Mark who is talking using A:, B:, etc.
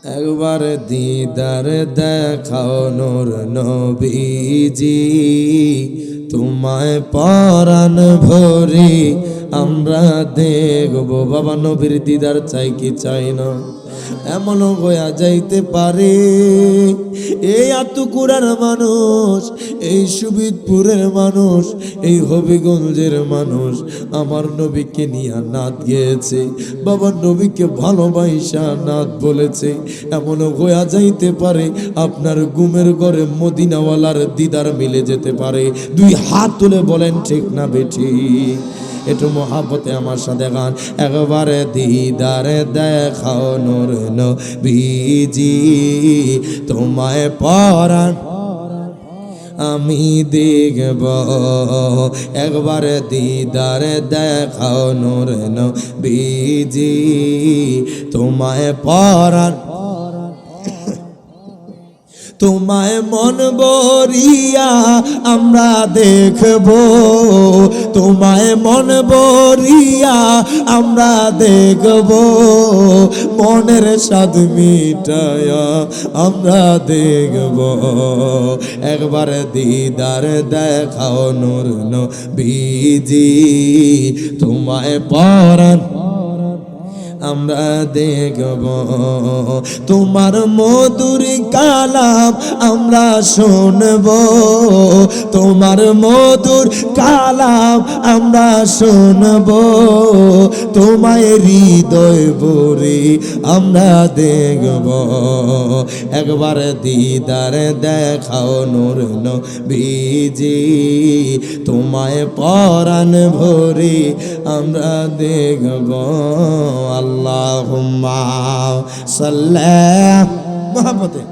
A: একবার দিদার দেখাও নূর নবীজি, তোমায় পরাণ ভরে আমরা দেখব। বাবা নবীর দিদার চাই কি চাই না? এমনও হইয়া যাইতে পারে এই আতুকুরার মানুষ, এই সুবিদপুরের মানুষ, এই হবিগঞ্জের মানুষ আমার নবীকে নিয়ে নাত গেয়েছে, বাবার নবীকে ভালোবাসা নাত বলেছে। এমনও হইয়া যাইতে পারে আপনার গুমের ঘরে মদিনাওয়ালার দিদার মিলে যেতে পারে। দুই হাত তুলে বলেন ঠিক না বেঠি? একটু মহাব্বতে আমার সাথে গান। একবারে দিদারে দেখাও নূর নবীজি, তোমায় পরাণ আমি দেখব। একবারে দিদারে দেখাও নূর নবীজি, তোমায় পরাণ তোমায় মন ভরিয়া আমরা দেখব, তোমায় মন ভরিয়া আমরা দেখব, মনের স্বাদ মিটায়া আমরা দেখব। একবার দিদার দেখাও নূর নবীজি, তোমায় পরাণ আমরা দেখব। তোমার মধুর কালাম আমরা শুনব, তোমার মধুর কালাম আমরা শুনব, তোমায় হৃদয় ভরে আমরা দেখব। একবার দিদার দেখাও নূর নবীজি, তোমায় পরাণ ভরে আমরা দেখব। আল্লাহুম্মা সাল্লি মোহাম্মদে